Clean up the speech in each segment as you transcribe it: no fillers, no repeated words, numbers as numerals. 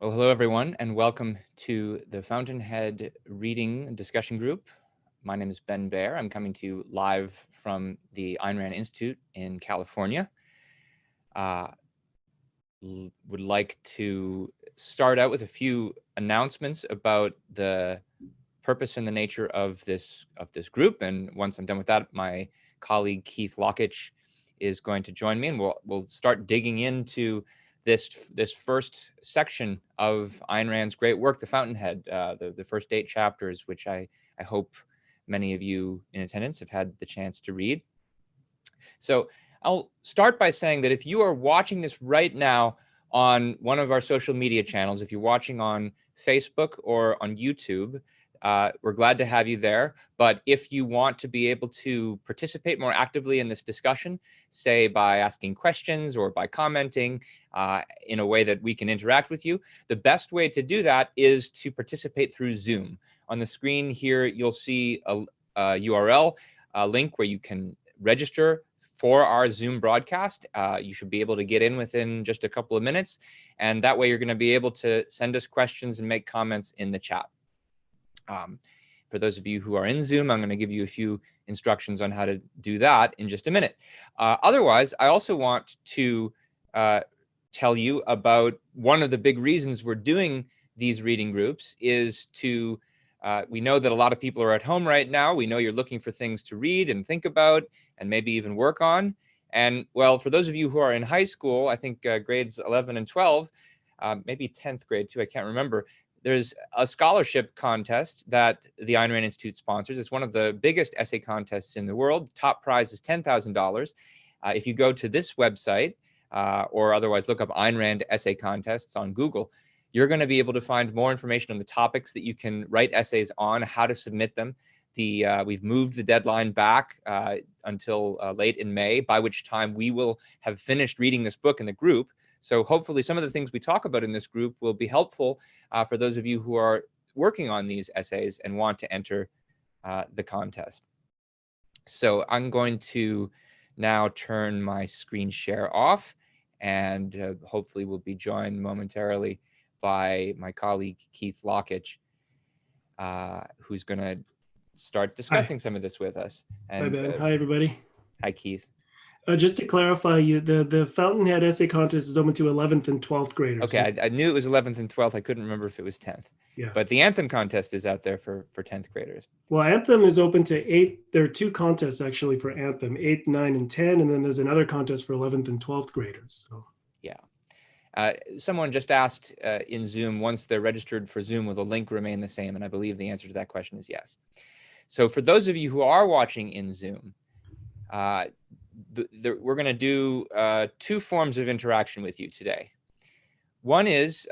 Well, hello everyone, and welcome to the Fountainhead Reading Discussion Group. My name is Ben Baer. I'm coming to you live from the Ayn Rand Institute in California. Would like to start out with a few announcements about the purpose and the nature of this group. And once I'm done with that, my colleague Keith Lockitch is going to join me, and we'll start digging into this first section of Ayn Rand's great work, The Fountainhead, the first 8 chapters, which I hope many of you in attendance have had the chance to read. So I'll start by saying that if you are watching this right now on one of our social media channels, if you're watching on Facebook or on YouTube, we're glad to have you there. But if you want to be able to participate more actively in this discussion, say by asking questions or by commenting in a way that we can interact with you, the best way to do that is to participate through Zoom. On the screen here, you'll see a URL, a link where you can register for our Zoom broadcast. You should be able to get in within just a couple of minutes. And that way you're going to be able to send us questions and make comments in the chat. For those of you who are in Zoom, I'm going to give you a few instructions on how to do that in just a minute. Otherwise, I also want to tell you about one of the big reasons we're doing these reading groups is to, we know that a lot of people are at home right now. We know you're looking for things to read and think about and maybe even work on. And well, for those of you who are in high school, I think grades 11 and 12, maybe 10th grade too, I can't remember, there's a scholarship contest that the Ayn Rand Institute sponsors. It's one of the biggest essay contests in the world. The top prize is $10,000. If you go to this website or otherwise look up Ayn Rand essay contests on Google, you're going to be able to find more information on the topics that you can write essays on, how to submit them. We've moved the deadline back until late in May, by which time we will have finished reading this book in the group. So hopefully some of the things we talk about in this group will be helpful for those of you who are working on these essays and want to enter the contest. So I'm going to now turn my screen share off, and hopefully we'll be joined momentarily by my colleague Keith Lockitch, who's going to start discussing some of this with us. And, hi, Ben. Hi, everybody. Hi, Keith. Just to clarify, the Fountainhead essay contest is open to 11th and 12th graders. Okay, I knew it was 11th and 12th. I couldn't remember if it was 10th. Yeah. But the Anthem contest is out there for 10th graders. Well, Anthem is open to 8. There are 2 contests actually for Anthem, 8, 9, and 10. And then there's another contest for 11th and 12th graders. So. Yeah. Someone just asked in Zoom, once they're registered for Zoom, will the link remain the same? And I believe the answer to that question is yes. So for those of you who are watching in Zoom, we're going to do 2 forms of interaction with you today. One is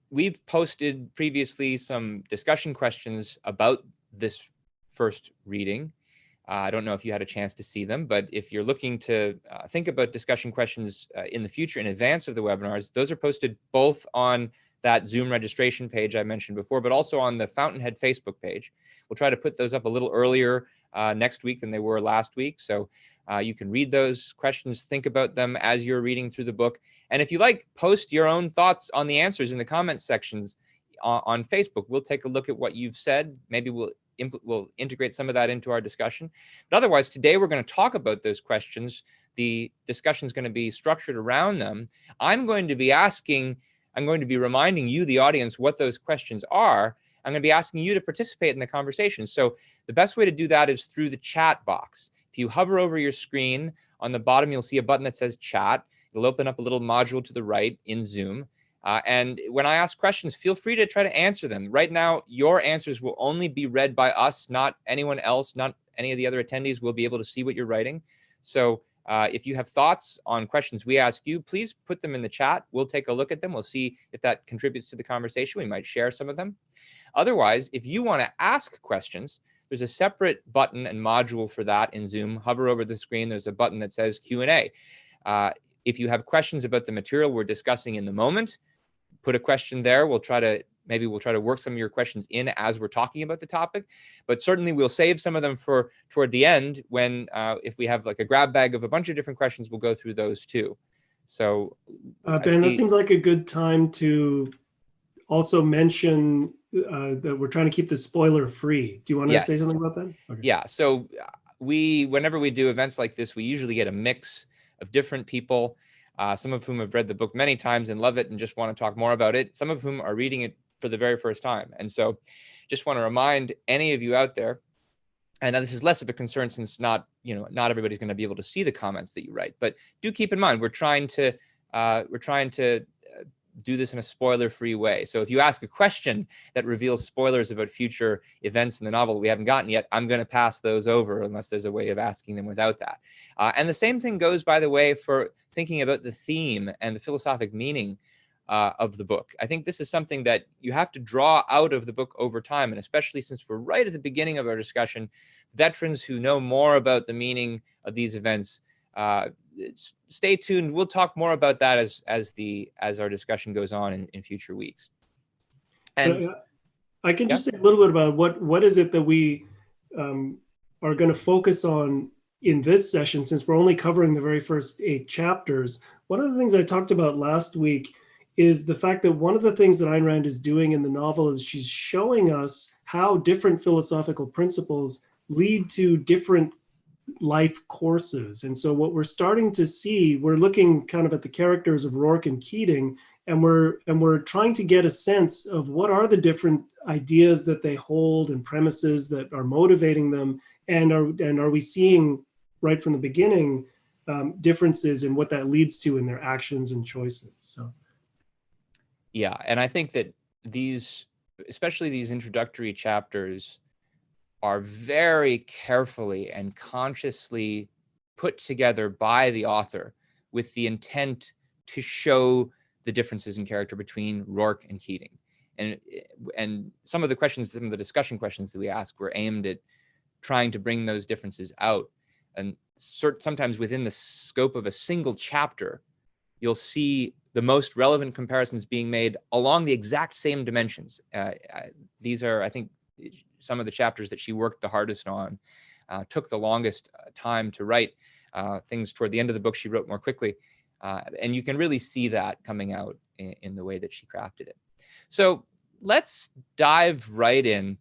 we've posted previously some discussion questions about this first reading. I don't know if you had a chance to see them, but if you're looking to think about discussion questions in the future in advance of the webinars, those are posted both on that Zoom registration page I mentioned before, but also on the Fountainhead Facebook page. We'll try to put those up a little earlier next week than they were last week. So you can read those questions, think about them as you're reading through the book. And if you like, post your own thoughts on the answers in the comments sections on Facebook. We'll take a look at what you've said. Maybe we'll integrate some of that into our discussion. But otherwise, today we're going to talk about those questions. The discussion is going to be structured around them. I'm going to be reminding you, the audience, what those questions are. I'm going to be asking you to participate in the conversation. So the best way to do that is through the chat box. If you hover over your screen, on the bottom, you'll see a button that says chat. It'll open up a little module to the right in Zoom. And when I ask questions, feel free to try to answer them. Right now, your answers will only be read by us, not anyone else, not any of the other attendees will be able to see what you're writing. So if you have thoughts on questions we ask you, please put them in the chat. We'll take a look at them. We'll see if that contributes to the conversation. We might share some of them. Otherwise, if you want to ask questions, there's a separate button and module for that in Zoom. Hover over the screen. There's a button that says Q&A. If you have questions about the material we're discussing in the moment, put a question there. Maybe we'll try to work some of your questions in as we're talking about the topic, but certainly we'll save some of them for toward the end when, if we have like a grab bag of a bunch of different questions, we'll go through those too. So Ben, that seems like a good time to also mention that we're trying to keep this spoiler free. Do you want to say Yes. something about that? Okay. Yeah. So whenever we do events like this, we usually get a mix of different people, some of whom have read the book many times and love it and just want to talk more about it. Some of whom are reading it for the very first time. And so just want to remind any of you out there, and this is less of a concern since not everybody's going to be able to see the comments that you write, but do keep in mind, we're trying to do this in a spoiler-free way. So if you ask a question that reveals spoilers about future events in the novel that we haven't gotten yet, I'm going to pass those over unless there's a way of asking them without that. And the same thing goes, by the way, for thinking about the theme and the philosophic meaning of the book. I think this is something that you have to draw out of the book over time, and especially since we're right at the beginning of our discussion, veterans who know more about the meaning of these events, stay tuned. We'll talk more about that as our discussion goes on in future weeks. And I can just say a little bit about what is it that we are going to focus on in this session, since we're only covering the very first 8 chapters. One of the things I talked about last week is the fact that one of the things that Ayn Rand is doing in the novel is she's showing us how different philosophical principles lead to different life courses. And so what we're starting to see, we're looking kind of at the characters of Roark and Keating, and we're trying to get a sense of what are the different ideas that they hold and premises that are motivating them, and are we seeing right from the beginning differences in what that leads to in their actions and choices. So yeah, and I think that especially these introductory chapters, are very carefully and consciously put together by the author with the intent to show the differences in character between Roark and Keating. And some of the discussion questions that we asked were aimed at trying to bring those differences out. And sometimes within the scope of a single chapter, you'll see the most relevant comparisons being made along the exact same dimensions. These are, I think, some of the chapters that she worked the hardest on, took the longest time to write. Things toward the end of the book she wrote more quickly. And you can really see that coming out in the way that she crafted it. So let's dive right in.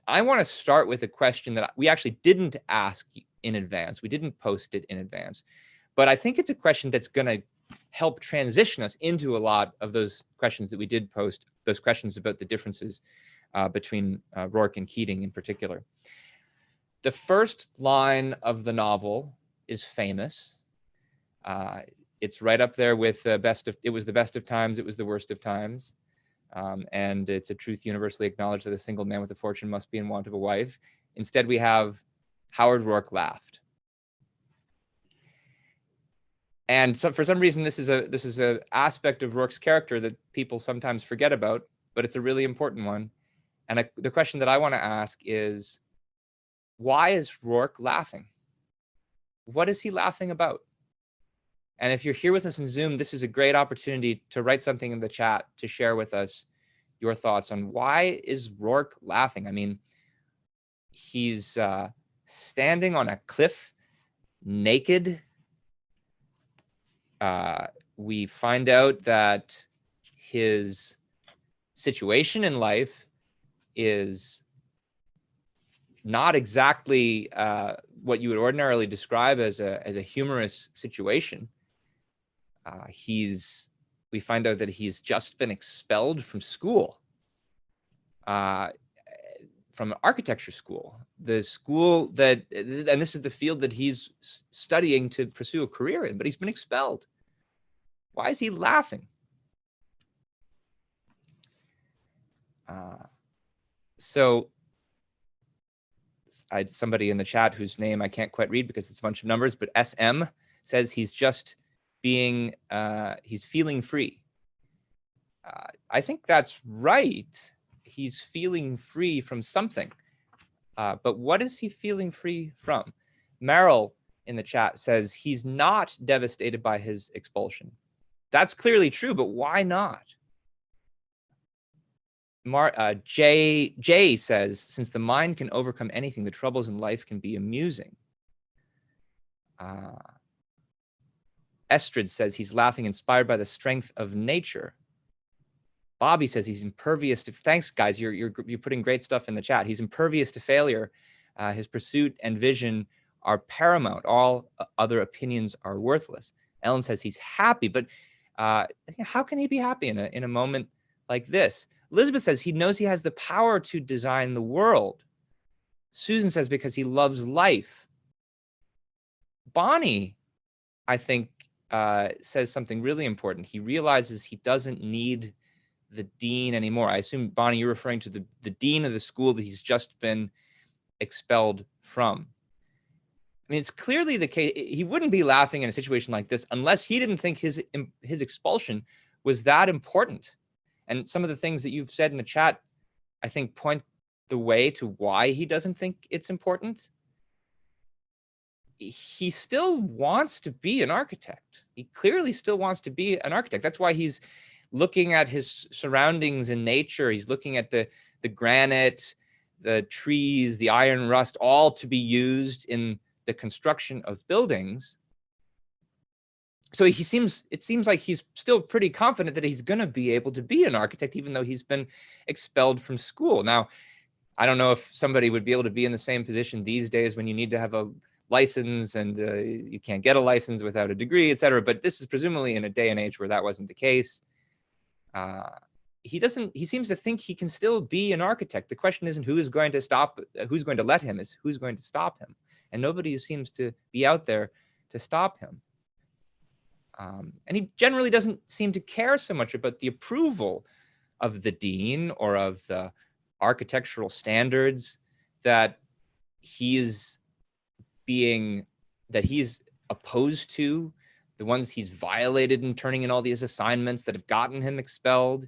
I want to start with a question that we actually didn't ask in advance. We didn't post it in advance. But I think it's a question that's going to help transition us into a lot of those questions that we did post, those questions about the differences between Roark and Keating in particular. The first line of the novel is famous. It's right up there with it was the best of times, it was the worst of times. And it's a truth universally acknowledged that a single man with a fortune must be in want of a wife. Instead, we have Howard Roark laughed. And so for some reason, this is a aspect of Roark's character that people sometimes forget about, but it's a really important one. And the question that I want to ask is, why is Roark laughing? What is he laughing about? And if you're here with us in Zoom, this is a great opportunity to write something in the chat to share with us your thoughts on why is Roark laughing? I mean, he's standing on a cliff naked. We find out that his situation in life is not exactly what you would ordinarily describe as a humorous situation. We find out that he's just been expelled from school, from architecture school, the school that, and this is the field that he's studying to pursue a career in, but he's been expelled. Why is he laughing? So somebody in the chat whose name I can't quite read because it's a bunch of numbers, but SM says he's just he's feeling free. I think that's right. He's feeling free from something. But what is he feeling free from? Meryl in the chat says he's not devastated by his expulsion. That's clearly true, but why not? Jay says, since the mind can overcome anything, the troubles in life can be amusing. Estrid says he's laughing inspired by the strength of nature. Bobby says he's impervious to, thanks guys, you're putting great stuff in the chat. He's impervious to failure. His pursuit and vision are paramount. All other opinions are worthless. Ellen says he's happy, but how can he be happy in a moment like this? Elizabeth says he knows he has the power to design the world. Susan says because he loves life. Bonnie, I think, says something really important. He realizes he doesn't need the dean anymore. I assume, Bonnie, you're referring to the dean of the school that he's just been expelled from. I mean, it's clearly the case. He wouldn't be laughing in a situation like this unless he didn't think his expulsion was that important. And some of the things that you've said in the chat, I think, point the way to why he doesn't think it's important. He still wants to be an architect. He clearly still wants to be an architect. That's why he's looking at his surroundings in nature. He's looking at the granite, the trees, the iron rust, all to be used in the construction of buildings. So it seems like he's still pretty confident that he's going to be able to be an architect, even though he's been expelled from school. Now, I don't know if somebody would be able to be in the same position these days when you need to have a license and you can't get a license without a degree, et cetera. But this is presumably in a day and age where that wasn't the case. He seems to think he can still be an architect. The question isn't who's going to let him, is who's going to stop him. And nobody seems to be out there to stop him. And he generally doesn't seem to care so much about the approval of the dean or of the architectural standards that he's opposed to, the ones he's violated in turning in all these assignments that have gotten him expelled.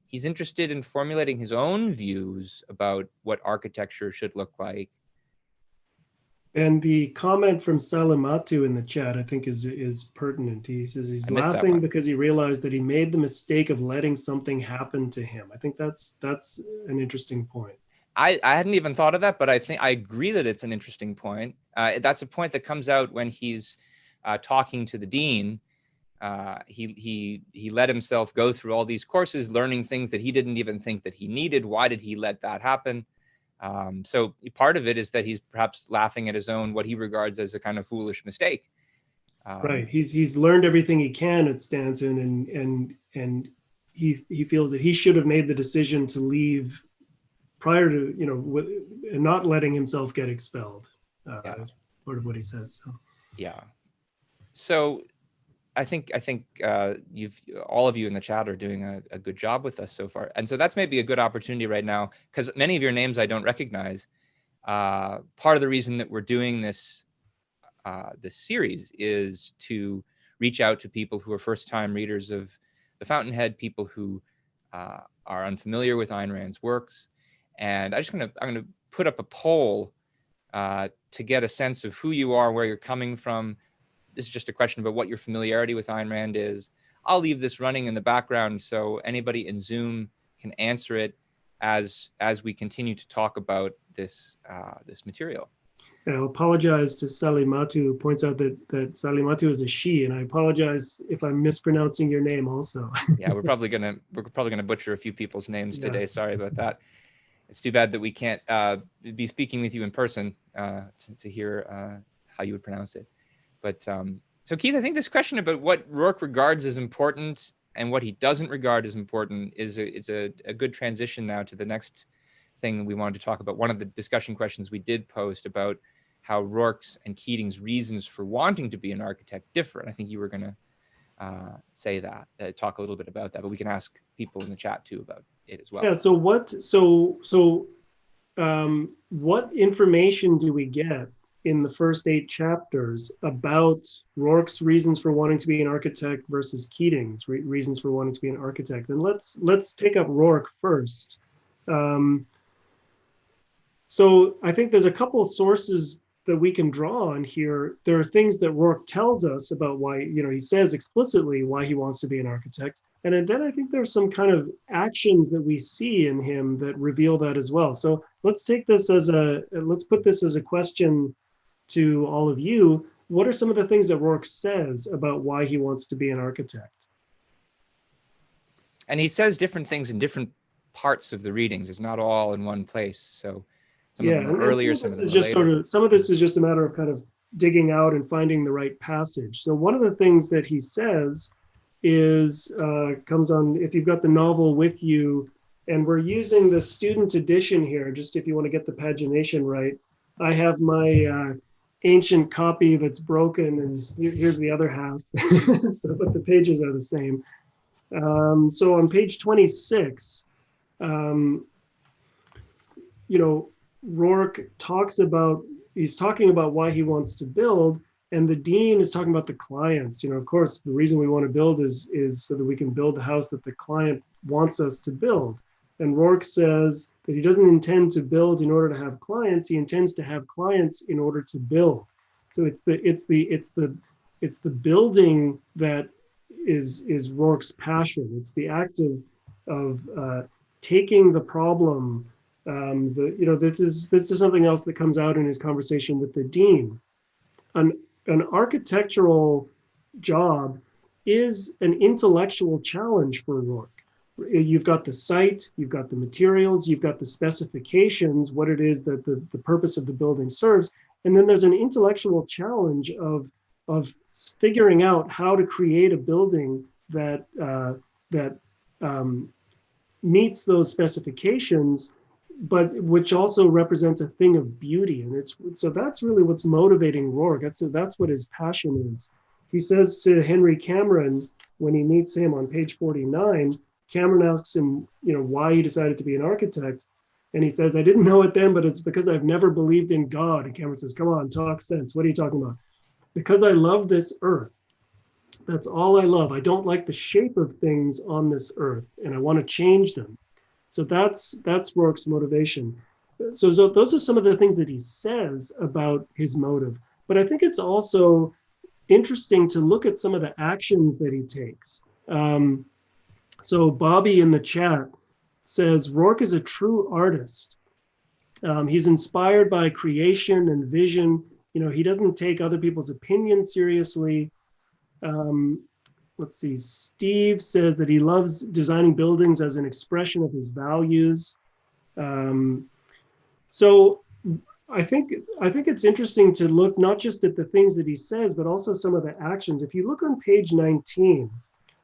He's interested in formulating his own views about what architecture should look like. And the comment from Salimatu in the chat, I think, is pertinent. He says he's laughing because he realized that he made the mistake of letting something happen to him. I think that's an interesting point. I hadn't even thought of that, but I agree that it's an interesting point. That's a point that comes out when he's talking to the dean. He let himself go through all these courses, learning things that he didn't even think that he needed. Why did he let that happen? So part of it is that he's perhaps laughing at his own, what he regards as a kind of foolish mistake. Right. He's learned everything he can at Stanton, and he feels that he should have made the decision to leave prior to, and not letting himself get expelled. That's part of what he says. So. Yeah. So I think all of you in the chat are doing a good job with us so far. And so that's maybe a good opportunity right now, because many of your names I don't recognize. Part of the reason that we're doing this series is to reach out to people who are first-time readers of the Fountainhead, people who are unfamiliar with Ayn Rand's works. And I'm going to put up a poll to get a sense of who you are, where you're coming from. This is just a question about what your familiarity with Ayn Rand is. I'll leave this running in the background so anybody in Zoom can answer it as we continue to talk about this material. And I'll apologize to Salimatu, who points out that Salimatu is a she, and I apologize if I'm mispronouncing your name also. Yeah, we're probably gonna butcher a few people's names today. Sorry about that. It's too bad that we can't be speaking with you in person to hear how you would pronounce it. But so Keith, I think this question about what Roark regards as important and what he doesn't regard as important it's a good transition now to the next thing we wanted to talk about. One of the discussion questions we did post about how Roark's and Keating's reasons for wanting to be an architect differ. And I think you were going to say that, talk a little bit about that, but we can ask people in the chat too about it as well. Yeah. So what information do we get in the first 8 chapters about Roark's reasons for wanting to be an architect versus Keating's reasons for wanting to be an architect? And let's take up Roark first. So I think there's a couple of sources that we can draw on here. There are things that Roark tells us about why, he says explicitly why he wants to be an architect. And then I think there's some kind of actions that we see in him that reveal that as well. So let's put this as a question to all of you. What are some of the things that Roark says about why he wants to be an architect? And he says different things in different parts of the readings. It's not all in one place. So some of them are earlier, some of them are later. Some of this is just a matter of kind of digging out and finding the right passage. So one of the things that he says is, comes on, if you've got the novel with you, and we're using the student edition here, just if you want to get the pagination right. I have my ancient copy that's broken, and here's the other half. So, but the pages are the same. So on page 26, Roark he's talking about why he wants to build, and the dean is talking about the clients. Of course, the reason we want to build is so that we can build the house that the client wants us to build. And Roark says that he doesn't intend to build in order to have clients. He intends to have clients in order to build. So it's the building that is Roark's passion. It's the act of taking the problem. This is something else that comes out in his conversation with the dean. An architectural job is an intellectual challenge for Roark. You've got the site, you've got the materials, you've got the specifications, what it is that the purpose of the building serves, and then there's an intellectual challenge of figuring out how to create a building that meets those specifications, but which also represents a thing of beauty. And so that's really what's motivating Roark. That's what his passion is. He says to Henry Cameron, when he meets him on page 49, Cameron asks him, why he decided to be an architect. And he says, I didn't know it then, but it's because I've never believed in God. And Cameron says, come on, talk sense. What are you talking about? Because I love this earth. That's all I love. I don't like the shape of things on this earth, and I want to change them. So that's Roark's motivation. So those are some of the things that he says about his motive. But I think it's also interesting to look at some of the actions that he takes. So Bobby in the chat says, Roark is a true artist. He's inspired by creation and vision. He doesn't take other people's opinions seriously. Let's see, Steve says that he loves designing buildings as an expression of his values. So I think it's interesting to look not just at the things that he says, but also some of the actions. If you look on page 19,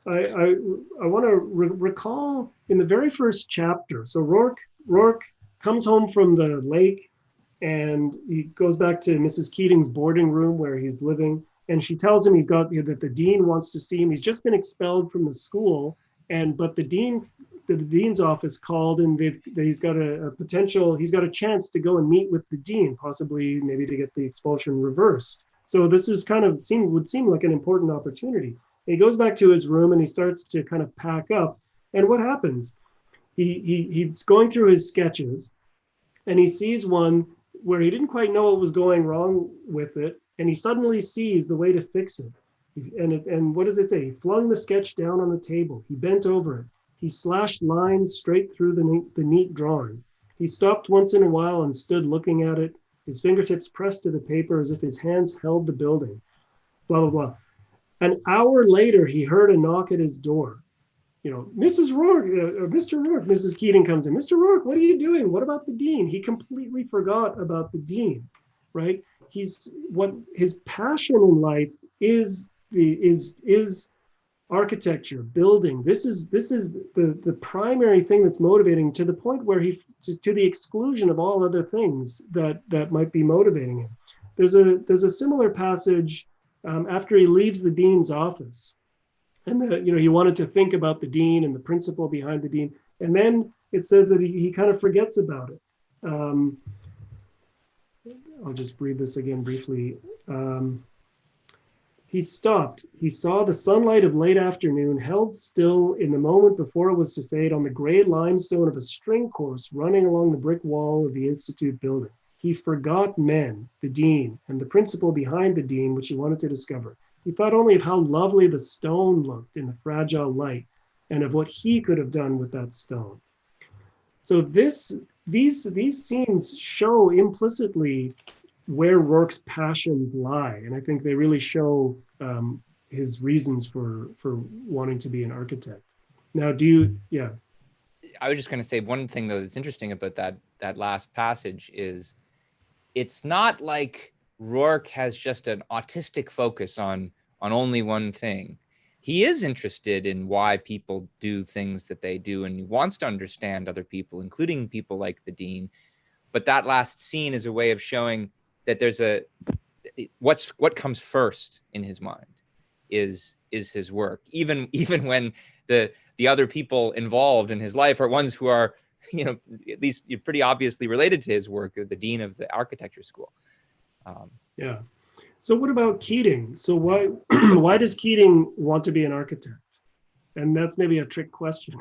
I want to recall in the very first chapter. So Roark comes home from the lake, and he goes back to Mrs. Keating's boarding room where he's living. And she tells him that the dean wants to see him. He's just been expelled from the school, but the dean's office called, and he's got he's got a chance to go and meet with the dean, possibly maybe to get the expulsion reversed. So this is would seem like an important opportunity. He goes back to his room and he starts to kind of pack up. And what happens? He's going through his sketches, and he sees one where he didn't quite know what was going wrong with it. And he suddenly sees the way to fix it. And what does it say? He flung the sketch down on the table. He bent over it. He slashed lines straight through the neat drawing. He stopped once in a while and stood looking at it, his fingertips pressed to the paper as if his hands held the building. Blah, blah, blah. An hour later, he heard a knock at his door. Mrs. Roark, Mr. Roark, Mrs. Keating comes in. Mr. Roark, what are you doing? What about the dean? He completely forgot about the dean, right? His passion in life is architecture, building. This is the primary thing that's motivating, to the point where to the exclusion of all other things that might be motivating him. There's a similar passage after he leaves the dean's office, and he wanted to think about the dean and the principle behind the dean, and then it says that he kind of forgets about it. I'll just read this again briefly. He stopped. He saw the sunlight of late afternoon held still in the moment before it was to fade on the gray limestone of a string course running along the brick wall of the Institute building. He forgot men, the dean, and the principle behind the dean, which he wanted to discover. He thought only of how lovely the stone looked in the fragile light, and of what he could have done with that stone. So these scenes show implicitly where Roark's passions lie, and I think they really show his reasons for wanting to be an architect. Now, do you, yeah. I was just going to say one thing though that's interesting about that last passage is it's not like Roark has just an autistic focus on only one thing. He is interested in why people do things that they do, and he wants to understand other people, including people like the dean. But that last scene is a way of showing that there's what comes first in his mind is his work, even when the other people involved in his life are ones who are, at least pretty obviously related to his work, the dean of the architecture school. Yeah. So what about Keating? So why why does Keating want to be an architect? And that's maybe a trick question,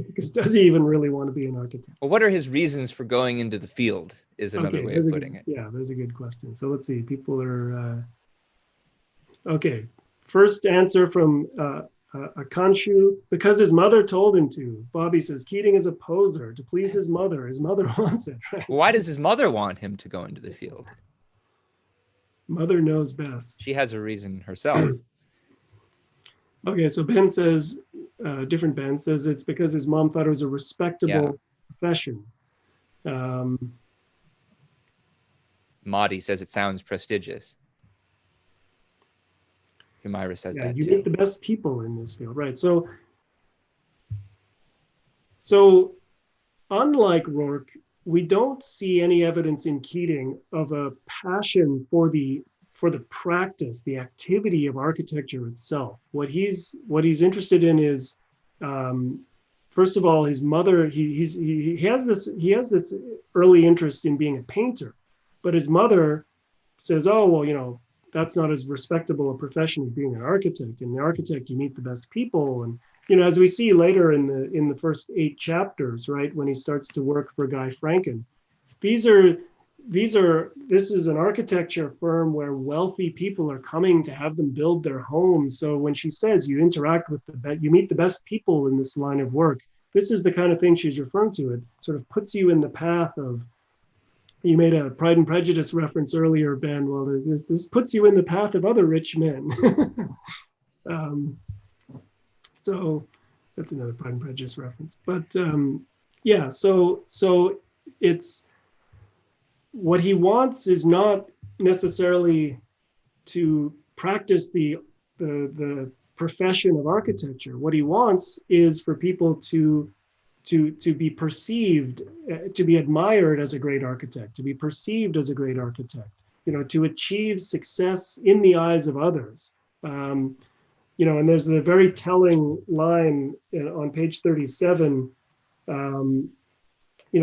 because does he even really want to be an architect? Well, what are his reasons for going into the field is another way of putting it. Yeah, there's a good question. So let's see. People are okay. First answer from Akanshu, because his mother told him to. Bobby says Keating is a poser to please his mother. His mother wants it. Right? Well, why does his mother want him to go into the field? Mother knows best. She has a reason herself. Okay, so Ben says, different Ben says it's because his mom thought it was a respectable profession. Mahdi says it sounds prestigious. Humaira says that you too. meet the best people in this field, right? So unlike Roark, we don't see any evidence in Keating of a passion for the practice, the activity of architecture itself. What he's interested in is, first of all, his mother. He has this early interest in being a painter, but his mother says, "Oh well, that's not as respectable a profession as being an architect. In the architect, you meet the best people." And as we see later in the first 8 chapters, right, when he starts to work for Guy Franken, this is an architecture firm where wealthy people are coming to have them build their homes. So when she says you meet the best people in this line of work, this is the kind of thing she's referring to. It sort of puts you in the path of, you made a Pride and Prejudice reference earlier, Ben. Well, this puts you in the path of other rich men. So that's another Pride and Prejudice reference. But yeah, so it's, what he wants is not necessarily to practice the profession of architecture. What he wants is for people to be perceived, to be admired as a great architect, to be perceived as a great architect, to achieve success in the eyes of others. And there's a very telling line on page 37.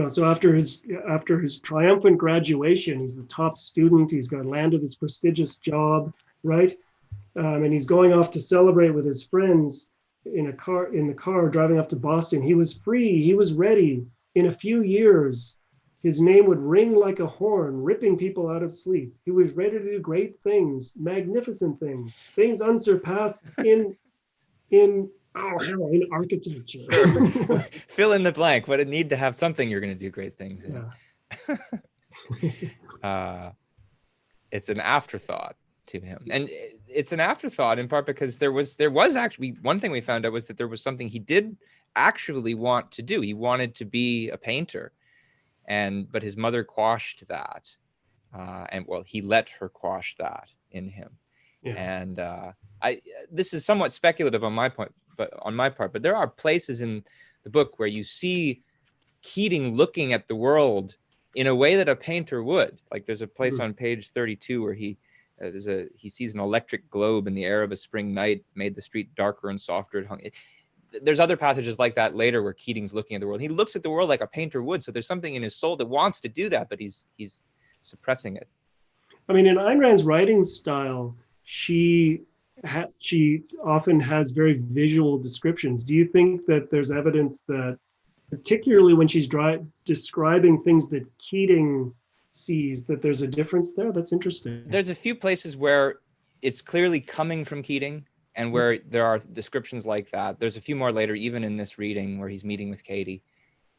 So after his triumphant graduation, he's the top student. He's got landed this prestigious job, right? And he's going off to celebrate with his friends in the car driving up to Boston. He was free. He was ready. In a few years, his name would ring like a horn, ripping people out of sleep. He was ready to do great things, magnificent things unsurpassed in architecture. Fill in the blank. But it need to have something you're going to do great things in. Yeah. It's an afterthought to him, and it's an afterthought in part because there was actually one thing we found out was that there was something he did actually want to do. He wanted to be a painter, but his mother quashed that, and he let her quash that in him. Yeah. And this is somewhat speculative on my part, but there are places in the book where you see Keating looking at the world in a way that a painter would. Like there's a place on page 32 where he sees an electric globe in the air of a spring night, made the street darker and softer. There's other passages like that later where Keating's looking at the world. He looks at the world like a painter would. So there's something in his soul that wants to do that, but he's suppressing it. I mean, in Ayn Rand's writing style, she often has very visual descriptions. Do you think that there's evidence that, particularly when she's describing things that Keating sees, that there's a difference there? That's interesting. There's a few places where it's clearly coming from Keating and where there are descriptions like that. There's a few more later, even in this reading where he's meeting with Katie.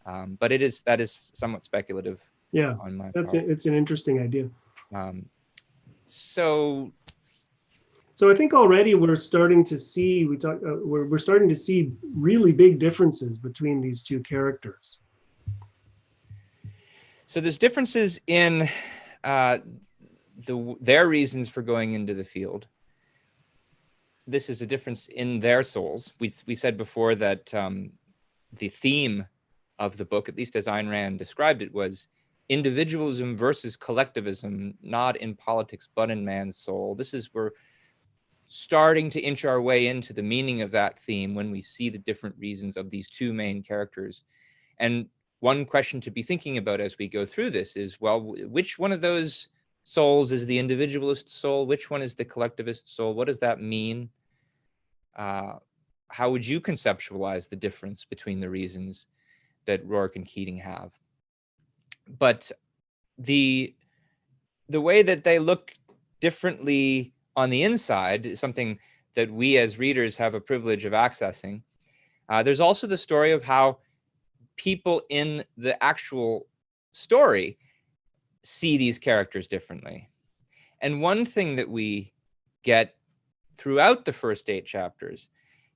But that is somewhat speculative. Yeah, on my part. It's an interesting idea. So So I think already we're starting to see, we're starting to see really big differences between these two characters. So there's differences in their reasons for going into the field. This is a difference in their souls. We said before that the theme of the book, at least as Ayn Rand described it, was individualism versus collectivism, not in politics, but in man's soul. We're starting to inch our way into the meaning of that theme when we see the different reasons of these two main characters. And one question to be thinking about as we go through this is, well, which one of those souls is the individualist soul? Which one is the collectivist soul? What does that mean? How would you conceptualize the difference between the reasons that Roark and Keating have? But the way that they look differently on the inside is something that we as readers have a privilege of accessing. There's also the story of how people in the actual story see these characters differently. And one thing that we get throughout the first 8 chapters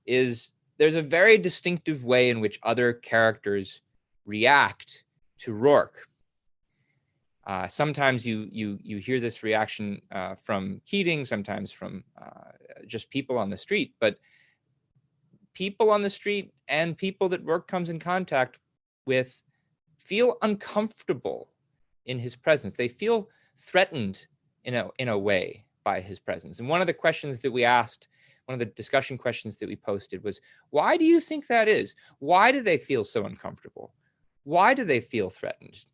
is there's a very distinctive way in which other characters react to Roark. Sometimes you hear this reaction from Keating, sometimes from just people on the street, but people on the street and people that Roark comes in contact with feel uncomfortable in his presence. They feel threatened in a way by his presence. And one of the questions that we asked, one of the discussion questions that we posted was, why do you think that is? Why do they feel so uncomfortable? Why do they feel threatened?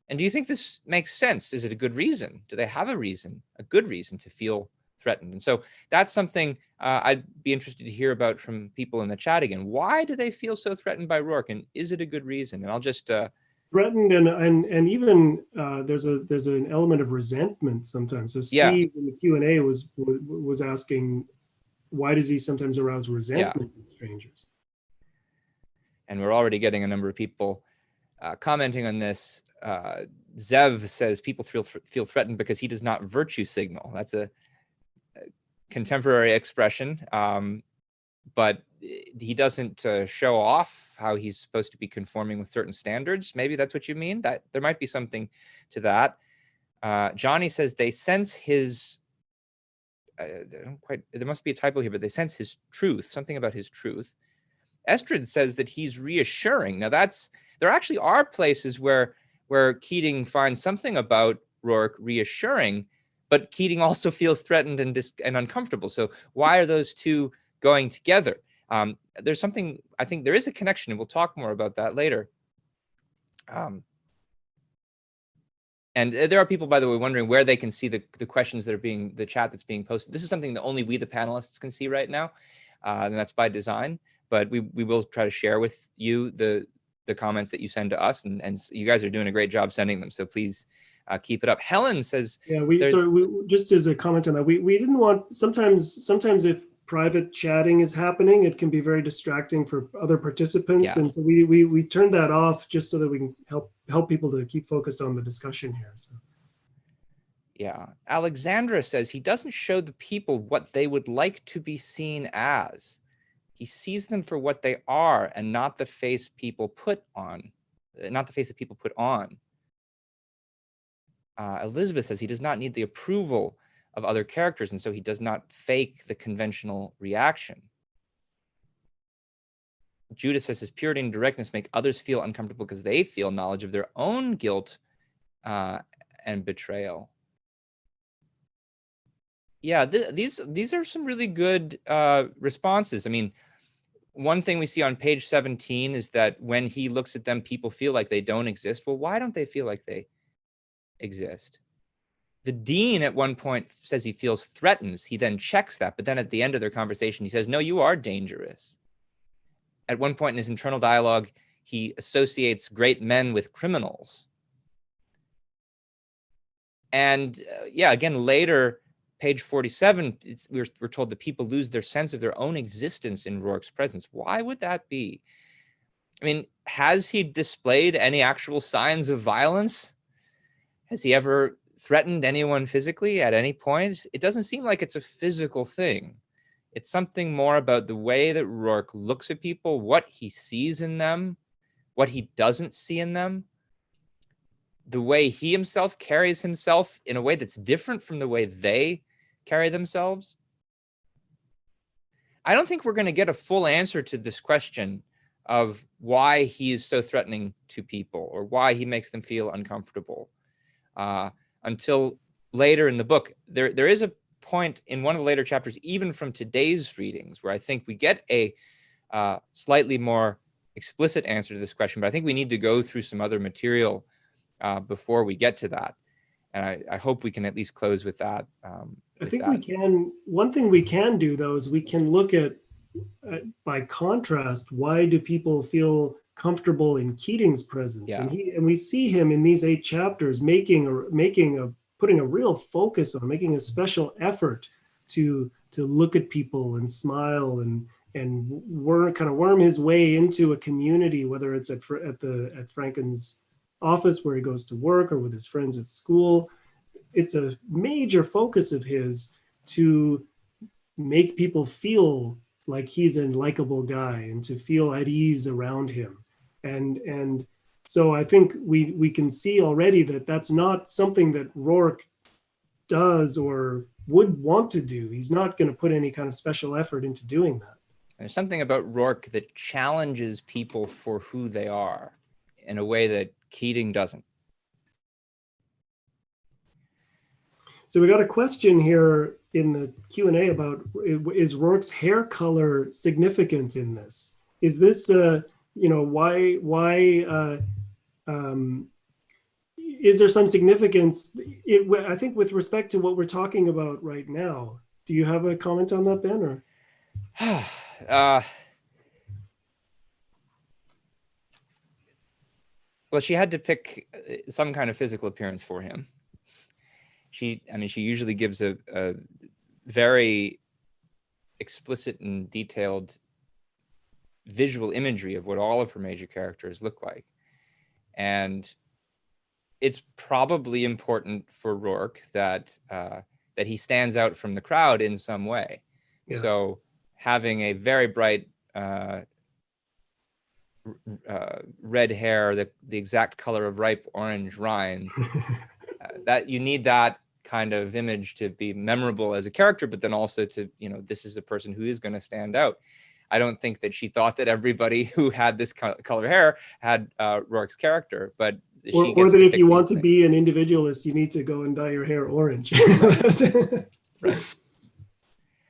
And do you think this makes sense? Is it a good reason? Do they have a reason, a good reason to feel threatened? And so that's something I'd be interested to hear about from people in the chat again. Why do they feel so threatened by Roark? And is it a good reason? And I'll just... threatened and even there's an element of resentment sometimes. So Steve in the Q&A was asking, why does he sometimes arouse resentment in strangers? And we're already getting a number of people commenting on this. Zev says people feel threatened because he does not virtue signal. That's a contemporary expression, but he doesn't show off how he's supposed to be conforming with certain standards. Maybe that's what you mean. That there might be something to that. Johnny says they sense his. There must be a typo here, but they sense his truth. Something about his truth. Estrid says that he's reassuring. Now there actually are places where Keating finds something about Roark reassuring, but Keating also feels threatened and uncomfortable. So why are those two going together? There's something, I think there is a connection, and we'll talk more about that later. And there are people, by the way, wondering where they can see the questions that are the chat that's being posted. This is something that only we, the panelists, can see right now, and that's by design. But we will try to share with you the comments that you send to us, and you guys are doing a great job sending them. So please keep it up. Helen says, yeah, we just as a comment on that, we didn't want, sometimes if private chatting is happening, it can be very distracting for other participants, and so we turned that off just so that we can help people to keep focused on the discussion here. So. Yeah, Alexandra says he doesn't show the people what they would like to be seen as. He sees them for what they are and not the face people put on, not the face that people put on. Elizabeth says he does not need the approval of other characters, and so he does not fake the conventional reaction. Judith says his purity and directness make others feel uncomfortable because they feel knowledge of their own guilt and betrayal. Yeah, these are some really good responses. I mean, one thing we see on page 17 is that when he looks at them, people feel like they don't exist. Well, why don't they feel like they exist? The dean at one point says he feels threatened. He then checks that, but then at the end of their conversation, he says, no, you are dangerous. At one point in his internal dialogue, he associates great men with criminals. And again, later, page 47, we're told that people lose their sense of their own existence in Roark's presence. Why would that be? I mean, has he displayed any actual signs of violence? Has he ever threatened anyone physically at any point. It doesn't seem like it's a physical thing. It's something more about the way that Roark looks at people, what he sees in them, what he doesn't see in them, the way he himself carries himself in a way that's different from the way they carry themselves. I don't think we're going to get a full answer to this question of why he is so threatening to people or why he makes them feel uncomfortable until later in the book. There is a point in one of the later chapters, even from today's readings, where I think we get a slightly more explicit answer to this question, but I think we need to go through some other material before we get to that. And I hope we can at least close with that. I think we can. One thing we can do, though, is we can look at, by contrast, why do people feel comfortable in Keating's presence? Yeah. And we see him in these 8 chapters putting a real focus on, making a special effort to look at people and smile and worm his way into a community, whether it's at Franken's office where he goes to work or with his friends at school. It's a major focus of his to make people feel like he's a likable guy and to feel at ease around him. And so I think we can see already that that's not something that Roark does or would want to do. He's not going to put any kind of special effort into doing that. There's something about Roark that challenges people for who they are in a way that Keating doesn't. So we got a question here in the Q&A about, is Roark's hair color significant in this? Is this, why is there some significance? I think with respect to what we're talking about right now, do you have a comment on that, Ben? Or? Well, she had to pick some kind of physical appearance for him. She usually gives a very explicit and detailed visual imagery of what all of her major characters look like. And it's probably important for Roark that he stands out from the crowd in some way. Yeah. So having a very bright red hair, the exact color of ripe orange rind, that you need that kind of image to be memorable as a character, but then also to, this is a person who is going to stand out. I don't think that she thought that everybody who had this color hair had Roark's character, but or that if you want to be an individualist, you need to go and dye your hair orange. Right.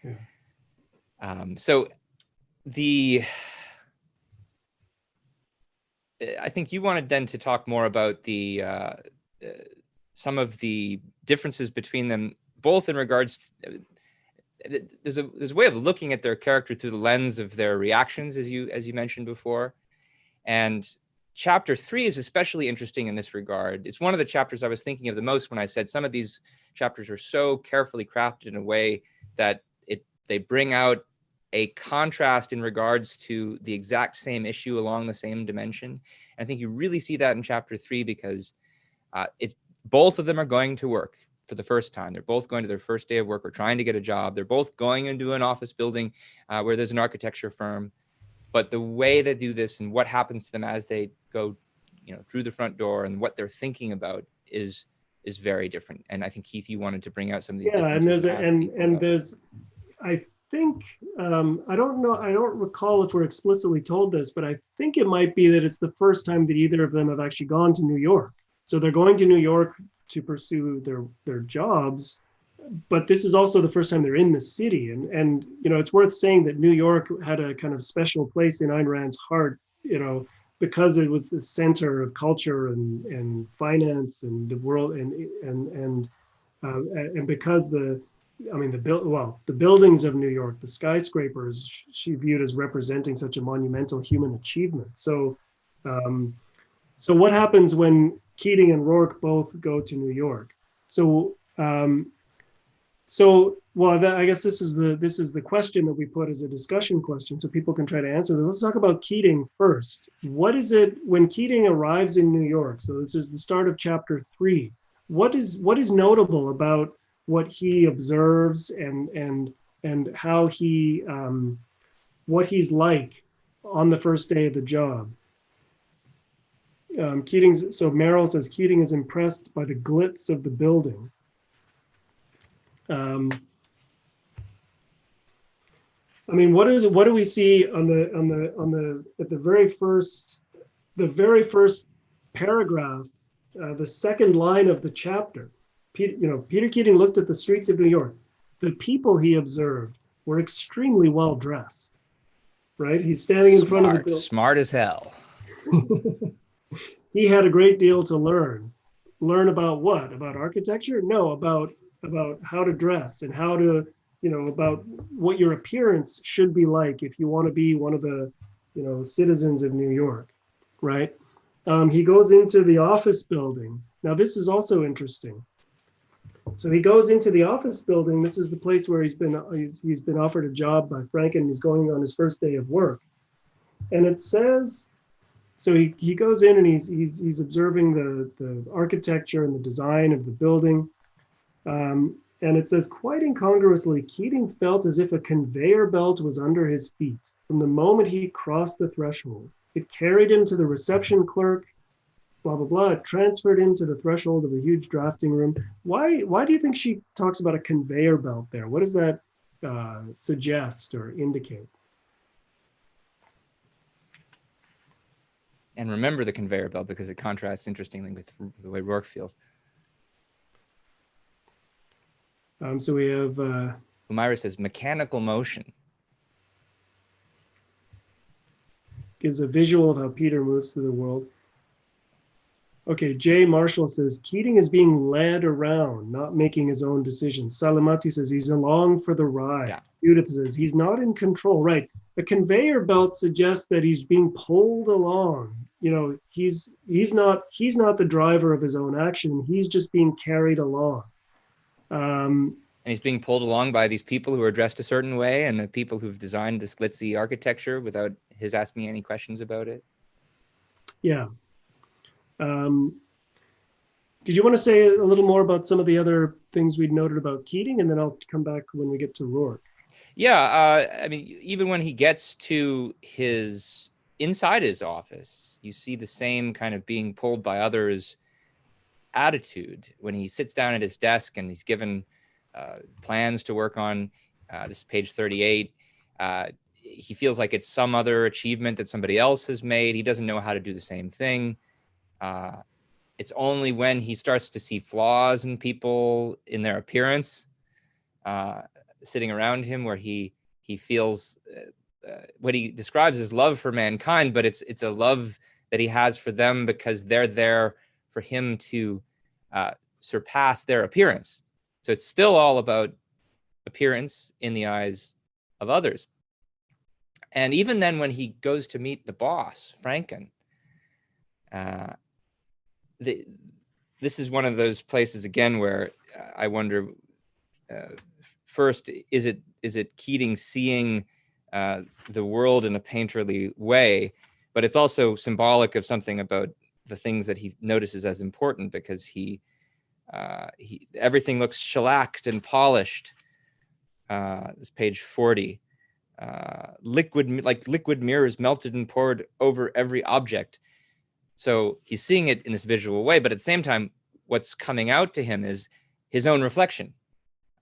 Yeah. So I think you wanted then to talk more about the some of the differences between them, both in regards to, there's a way of looking at their character through the lens of their reactions, as you mentioned before. And chapter 3 is especially interesting in this regard. It's one of the chapters I was thinking of the most when I said some of these chapters are so carefully crafted in a way that they bring out a contrast in regards to the exact same issue along the same dimension. And I think you really see that in chapter 3 because it's both of them are going to work for the first time. They're both going to their first day of work or trying to get a job. They're both going into an office building where there's an architecture firm. But the way they do this and what happens to them as they go, through the front door and what they're thinking about is very different. And I think, Keith, you wanted to bring out some of these differences. There's I think, I don't know, I don't recall if we're explicitly told this, but I think it might be that it's the first time that either of them have actually gone to New York. So they're going to New York to pursue their jobs, but this is also the first time they're in the city. And it's worth saying that New York had a kind of special place in Ayn Rand's heart, because it was the center of culture and finance and the world and because the buildings of New York, the skyscrapers, she viewed as representing such a monumental human achievement. So what happens when Keating and Roark both go to New York? I guess this is the question that we put as a discussion question, so people can try to answer this. Let's talk about Keating first. What is it when Keating arrives in New York? So this is the start of chapter 3. what is notable about what he observes and how he what he's like on the first day of the job. Merrill says Keating is impressed by the glitz of the building. I mean, what do we see at the very first paragraph, the second line of the chapter? Peter Keating looked at the streets of New York. The people he observed were extremely well dressed. Right? He's standing in front of the building. Smart as hell. He had a great deal to learn. Learn about what? About architecture? No, about how to dress and how to, about what your appearance should be like if you want to be one of the, citizens of New York, right? He goes into the office building. Now, this is also interesting. So he goes into the office building. This is the place where he's been offered a job by Franken. He's going on his first day of work, and it says. So he goes in and he's observing the architecture and the design of the building. And it says, quite incongruously, Keating felt as if a conveyor belt was under his feet from the moment he crossed the threshold. It carried him to the reception clerk, blah, blah, blah. It transferred him to the threshold of a huge drafting room. Why do you think she talks about a conveyor belt there? What does that suggest or indicate? And remember the conveyor belt because it contrasts interestingly with the way Roark feels. So we have... Humaira says mechanical motion. Gives a visual of how Peter moves through the world. Okay, Jay Marshall says, Keating is being led around, not making his own decisions. Salamati says, he's along for the ride. Yeah. Judith says, he's not in control. Right. The conveyor belt suggests that he's being pulled along. He's not the driver of his own action. He's just being carried along. And he's being pulled along by these people who are dressed a certain way and the people who've designed this glitzy architecture without his asking any questions about it. Yeah. Did you want to say a little more about some of the other things we'd noted about Keating, and then I'll come back when we get to Roark? Yeah, I mean, even when he gets to inside his office, you see the same kind of being pulled by others attitude when he sits down at his desk and he's given plans to work on. This is page 38. He feels like it's some other achievement that somebody else has made. He doesn't know how to do the same thing. It's only when he starts to see flaws in people in their appearance sitting around him where he feels what he describes as love for mankind, but it's a love that he has for them because they're there for him to surpass their appearance. So it's still all about appearance in the eyes of others. And even then, when he goes to meet the boss, Franken, this is one of those places again where I wonder, first, is it Keating seeing the world in a painterly way, but it's also symbolic of something about the things that he notices as important because everything looks shellacked and polished. This page 40. Liquid mirrors melted and poured over every object. So he's seeing it in this visual way, but at the same time, what's coming out to him is his own reflection.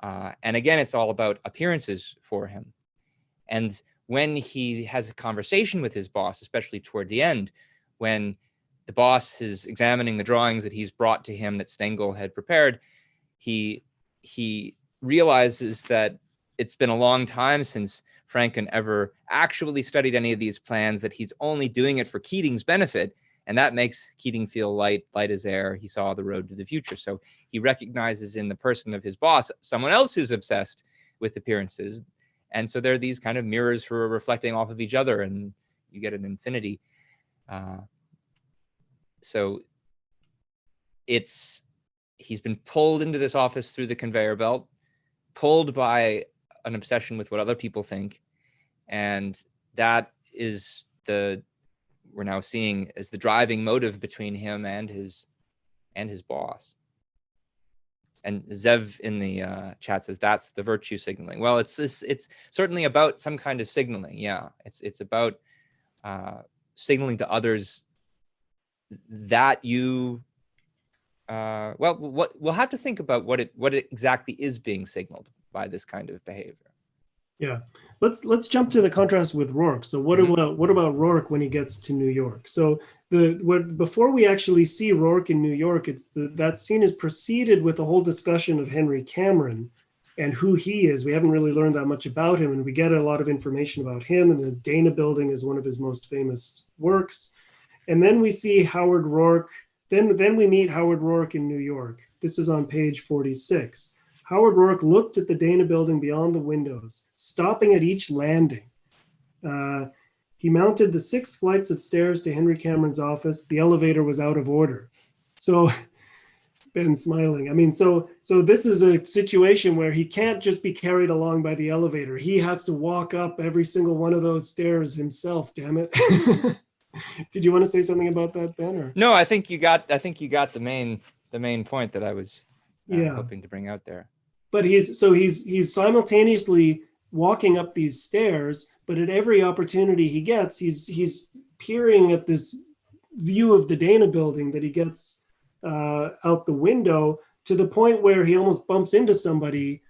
And again, it's all about appearances for him. And when he has a conversation with his boss, especially toward the end, when the boss is examining the drawings that he's brought to him that Stengel had prepared, he realizes that it's been a long time since Franken ever actually studied any of these plans, that he's only doing it for Keating's benefit. And that makes Keating feel light as air. He saw the road to the future. So he recognizes in the person of his boss someone else who's obsessed with appearances. And so there are these kind of mirrors for reflecting off of each other, and you get an infinity. So he's been pulled into this office through the conveyor belt, pulled by an obsession with what other people think. And that is we're now seeing as the driving motive between him and his boss. And Zev in the chat says that's the virtue signaling. Well, it's certainly about some kind of signaling. Yeah, it's about signaling to others that you. Well, we'll have to think about what it exactly is being signaled by this kind of behavior. Yeah, let's jump to the contrast with Roark. So what about Roark when he gets to New York? So before we actually see Roark in New York, that scene is preceded with a whole discussion of Henry Cameron and who he is. We haven't really learned that much about him, and we get a lot of information about him. And the Dana Building is one of his most famous works. And then we see Howard Roark. Then we meet Howard Roark in New York. This is on page 46. Howard Roark looked at the Dana Building beyond the windows, stopping at each landing. He mounted the 6 flights of stairs to Henry Cameron's office. The elevator was out of order. So Ben's smiling. I mean, so this is a situation where he can't just be carried along by the elevator. He has to walk up every single one of those stairs himself, damn it. Did you want to say something about that, Ben? Or? No, I think you got the main point that I was hoping to bring out there. But he's simultaneously walking up these stairs, but at every opportunity he gets, he's peering at this view of the Dana Building that he gets out the window, to the point where he almost bumps into somebody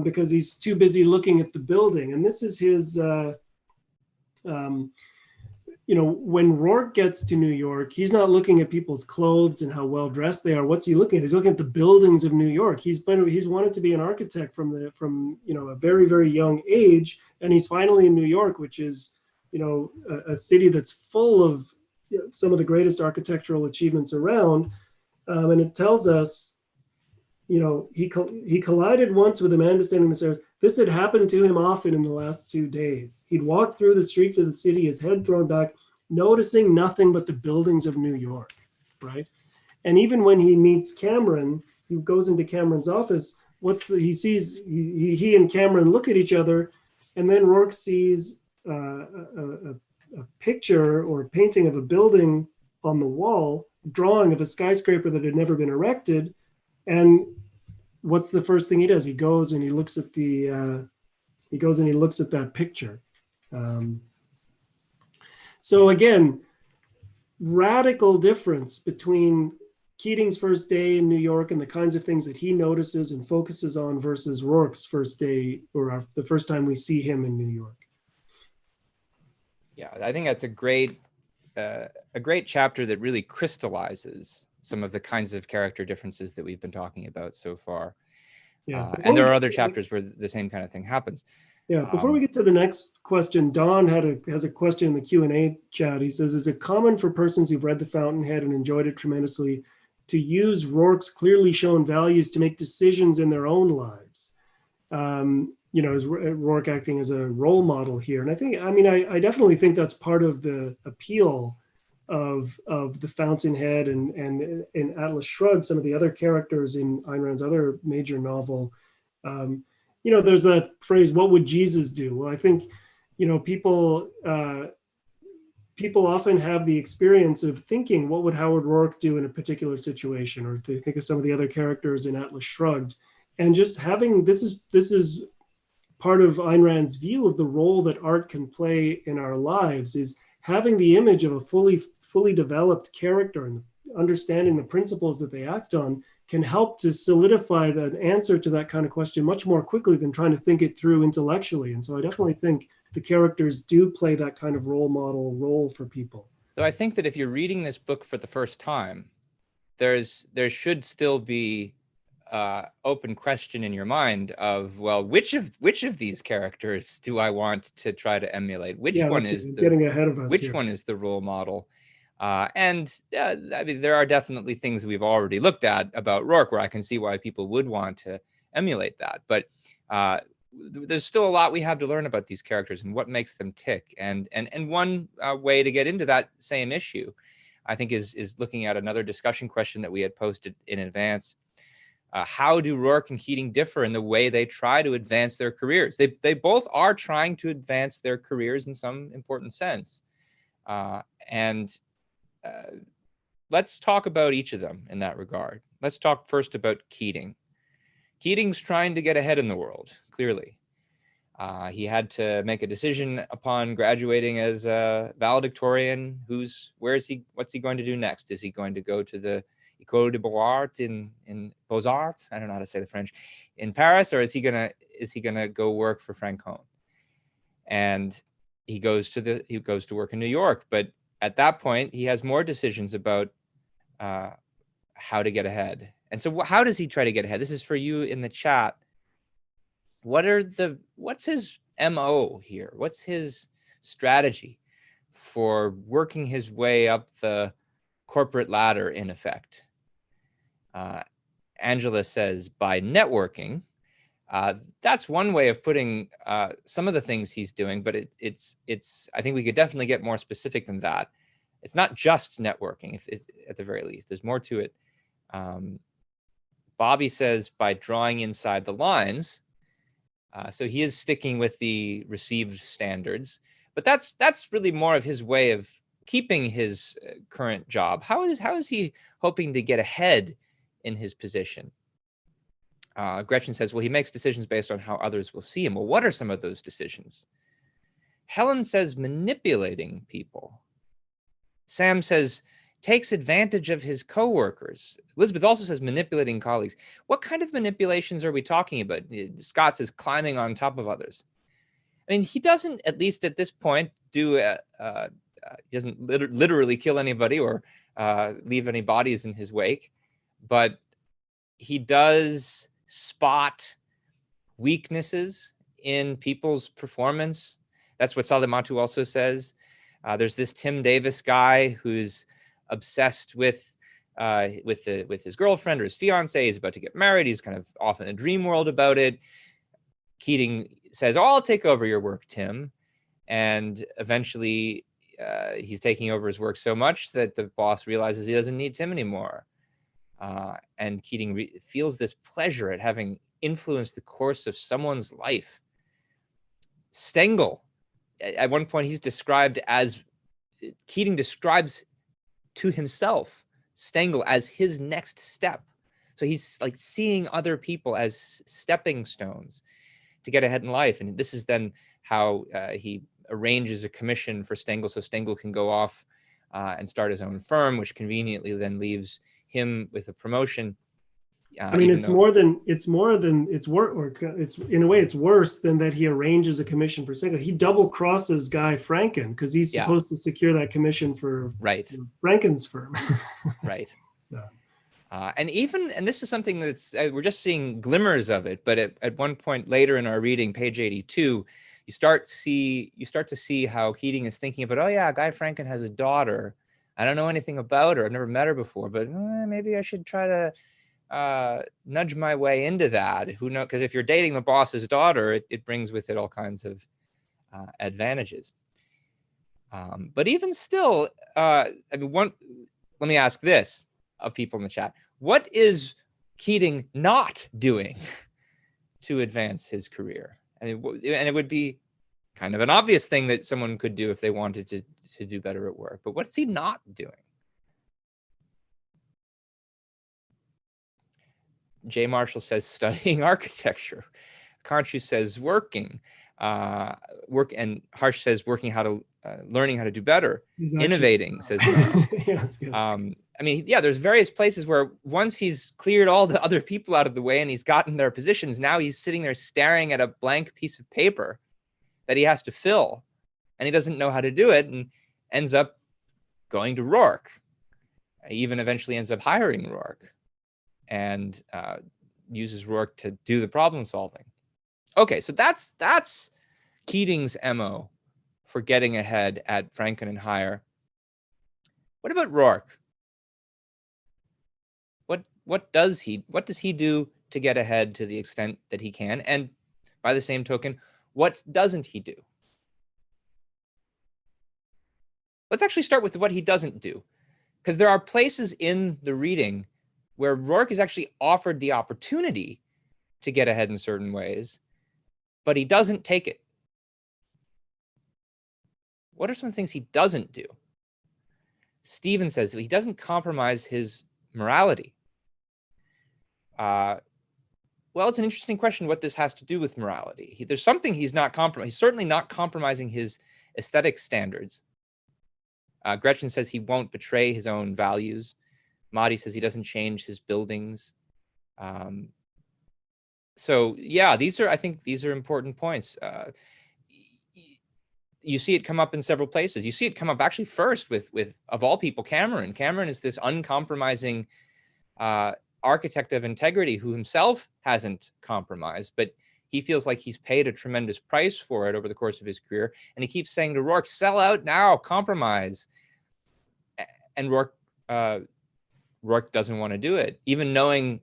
because he's too busy looking at the building. And this is his when Roark gets to New York, he's not looking at people's clothes and how well dressed they are. What's he looking at? He's looking at the buildings of New York. He's wanted to be an architect from a very, very young age, and he's finally in New York, which is a city that's full of some of the greatest architectural achievements around. And it tells us, he collided once with a man descending the stairs. This had happened to him often in the last 2 days. He'd walked through the streets of the city, his head thrown back, noticing nothing but the buildings of New York, right? And even when he meets Cameron, he goes into Cameron's office. He sees he and Cameron look at each other, and then Roark sees a picture or a painting of a building on the wall, drawing of a skyscraper that had never been erected, and what's the first thing he does? He goes and he looks at that picture. So again, radical difference between Keating's first day in New York and the kinds of things that he notices and focuses on versus Roark's first day, or the first time we see him in New York. Yeah, I think that's a great chapter that really crystallizes some of the kinds of character differences that we've been talking about so far. Yeah, and there are other chapters where the same kind of thing happens. Yeah, before we get to the next question, Don has a question in the Q&A chat. He says, is it common for persons who've read The Fountainhead and enjoyed it tremendously to use Roark's clearly shown values to make decisions in their own lives? Is Roark acting as a role model here? And I definitely think that's part of the appeal of The Fountainhead and in Atlas Shrugged, some of the other characters in Ayn Rand's other major novel. There's that phrase, what would Jesus do? Well, I think, people often have the experience of thinking, what would Howard Roark do in a particular situation? Or they think of some of the other characters in Atlas Shrugged. And just having, this is part of Ayn Rand's view of the role that art can play in our lives, is having the image of a fully developed character and understanding the principles that they act on can help to solidify the answer to that kind of question much more quickly than trying to think it through intellectually. And so I definitely think the characters do play that kind of role model role for people. So I think that if you're reading this book for the first time, there should still be open question in your mind of, well, which of these characters do I want to try to emulate? Which one is getting ahead of us? Which one is the role model? There are definitely things we've already looked at about Roark where I can see why people would want to emulate that. But there's still a lot we have to learn about these characters and what makes them tick. And one way to get into that same issue, I think, is looking at another discussion question that we had posted in advance. How do Roark and Keating differ in the way they try to advance their careers? They both are trying to advance their careers in some important sense. Let's talk about each of them in that regard. Let's talk first about Keating. Keating's trying to get ahead in the world, clearly. He had to make a decision upon graduating as a valedictorian. What's he going to do next? Is he going to go to the École des Beaux-Arts in Beaux-Arts? I don't know how to say the French, in Paris, or is he gonna go work for Francois? And he goes to work in New York. But at that point, he has more decisions about how to get ahead. And so how does he try to get ahead? This is for you in the chat. What's his MO here? What's his strategy for working his way up the corporate ladder, in effect? Angela says by networking. That's one way of putting some of the things he's doing, but it's I think we could definitely get more specific than that. It's not just networking, if it's, at the very least. There's more to it. Bobby says by drawing inside the lines. So he is sticking with the received standards, but that's really more of his way of keeping his current job. How is he hoping to get ahead in his position? Gretchen says, well, he makes decisions based on how others will see him. Well, what are some of those decisions? Helen says manipulating people. Sam says takes advantage of his coworkers. Elizabeth also says manipulating colleagues. What kind of manipulations are we talking about? Scott says climbing on top of others. I mean, he doesn't, at least at this point, he doesn't literally kill anybody or leave any bodies in his wake, but he does spot weaknesses in people's performance. That's what Salimatu also says. There's this Tim Davis guy who's obsessed with his girlfriend or his fiance. He's about to get married. He's kind of off in a dream world about it. Keating says, oh, I'll take over your work, Tim. And eventually he's taking over his work so much that the boss realizes he doesn't need Tim anymore. And Keating feels this pleasure at having influenced the course of someone's life. Stengel, at one point he's described as, Keating describes to himself Stengel as his next step. So he's like seeing other people as stepping stones to get ahead in life. And this is then how he arranges a commission for Stengel, so Stengel can go off and start his own firm, which conveniently then leaves him with a promotion. I mean, it's in a way it's worse than that he arranges a commission for Stengel. He double crosses Guy Franken because he's supposed to secure that commission for Franken's firm. Right. So. And this is something that's, we're just seeing glimmers of it, but at one point later in our reading, page 82, you start to see how Keating is thinking about, oh yeah, Guy Franken has a daughter. I don't know anything about her. I've never met her before, but maybe I should try to nudge my way into that. Who knows? Because if you're dating the boss's daughter, it brings with it all kinds of advantages. But even still, I mean, let me ask this of people in the chat: what is Keating not doing to advance his career? And it would be kind of an obvious thing that someone could do if they wanted to do better at work. But what's he not doing? Jay Marshall says studying architecture. Conchu says working. And Harsh says learning how to do better. Innovating, says yeah, that's good. I mean, yeah, there's various places where once he's cleared all the other people out of the way and he's gotten their positions, now he's sitting there staring at a blank piece of paper that he has to fill, and he doesn't know how to do it, and ends up going to Roark. He even eventually ends up hiring Roark and uses Roark to do the problem solving. Okay, so that's Keating's MO for getting ahead at Franken and Hire. What about Roark? What does he do to get ahead to the extent that he can? And by the same token, what doesn't he do? Let's actually start with what he doesn't do, because there are places in the reading where Roark is actually offered the opportunity to get ahead in certain ways, but he doesn't take it. What are some things he doesn't do? Stephen says he doesn't compromise his morality. Well, it's an interesting question what this has to do with morality. There's something he's not compromising. He's certainly not compromising his aesthetic standards. Gretchen says he won't betray his own values. Mahdi says he doesn't change his buildings. So yeah, I think these are important points. You see it come up in several places. You see it come up actually first with of all people, Cameron. Cameron is this uncompromising architect of integrity who himself hasn't compromised, but he feels like he's paid a tremendous price for it over the course of his career. And he keeps saying to Roark, sell out now, compromise. And Roark doesn't want to do it, even knowing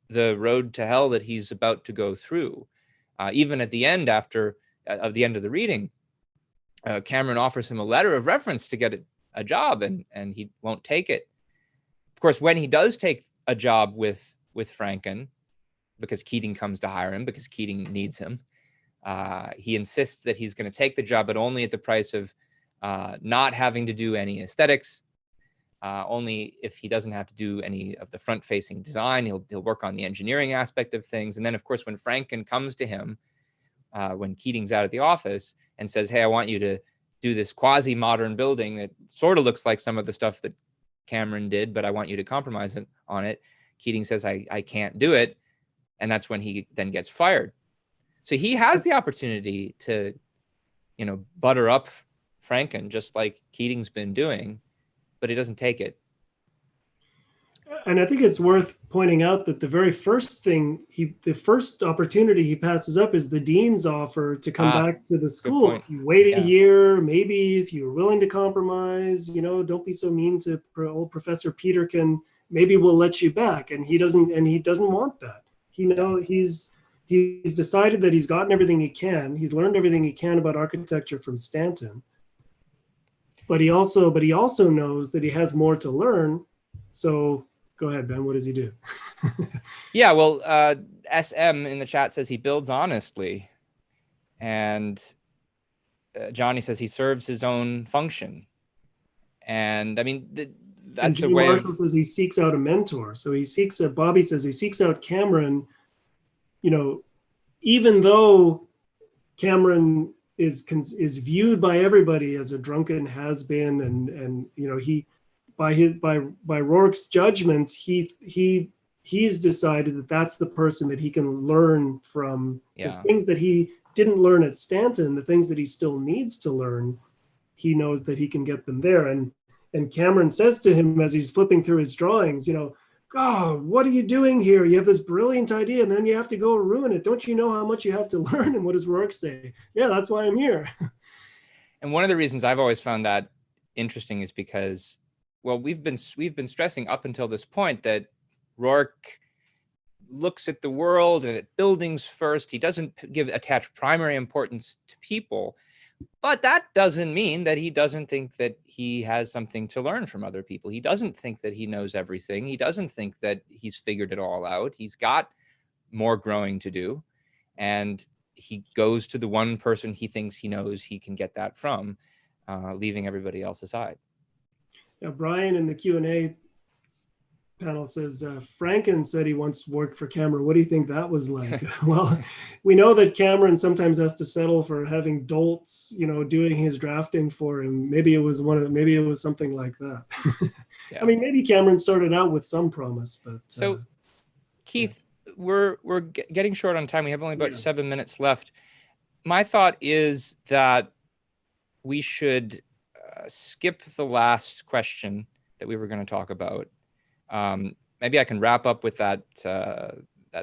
the road to hell that he's about to go through. Even at the end, after the end of the reading, Cameron offers him a letter of reference to get a job, and he won't take it. Of course, when he does take a job with Franken, because Keating comes to hire him, because Keating needs him, he insists that he's going to take the job, but only at the price of not having to do any aesthetics. Only if he doesn't have to do any of the front-facing design, he'll work on the engineering aspect of things. And then, of course, when Franken comes to him, when Keating's out at the office and says, hey, I want you to do this quasi-modern building that sort of looks like some of the stuff that Cameron did, but I want you to compromise on it. Keating says, I can't do it. And that's when he then gets fired. So he has the opportunity to, butter up Franken, just like Keating's been doing, but he doesn't take it. And I think it's worth pointing out that the very first thing the first opportunity he passes up is the dean's offer to come back to the school. If you wait a year, maybe if you're willing to compromise, don't be so mean to old Professor Peterkin, maybe we'll let you back. And he doesn't want that. He's decided that he's gotten everything he can. He's learned everything he can about architecture from Stanton. But he also knows that he has more to learn. So go ahead, Ben. What does he do? Yeah, well, SM in the chat says he builds honestly. And Johnny says he serves his own function. And I mean, that's and a way Marshall says he seeks out a mentor. So Bobby says he seeks out Cameron, even though Cameron is viewed by everybody as a drunken has-been, and he by Roark's judgment, he's decided that that's the person that he can learn from. The things that he didn't learn at Stanton, the things that he still needs to learn, he knows that he can get them there. And Cameron says to him as he's flipping through his drawings, God, what are you doing here? You have this brilliant idea and then you have to go ruin it. Don't you know how much you have to learn? And what does Roark say? Yeah, that's why I'm here. And one of the reasons I've always found that interesting is because, well, we've been stressing up until this point that Roark looks at the world and at buildings first. He doesn't attach primary importance to people. But that doesn't mean that he doesn't think that he has something to learn from other people. He doesn't think that he knows everything. He doesn't think that he's figured it all out. He's got more growing to do. And he goes to the one person he thinks he knows he can get that from, leaving everybody else aside. Now, Brian in the Q&A panel says, Franken said he once worked for Cameron. What do you think that was like? Well, we know that Cameron sometimes has to settle for having dolts, doing his drafting for him. Maybe it was something like that. Yeah. I mean, maybe Cameron started out with some promise, but so Keith, we're getting short on time. We have only about 7 minutes left. My thought is that we should skip the last question that we were going to talk about. Maybe I can wrap up with that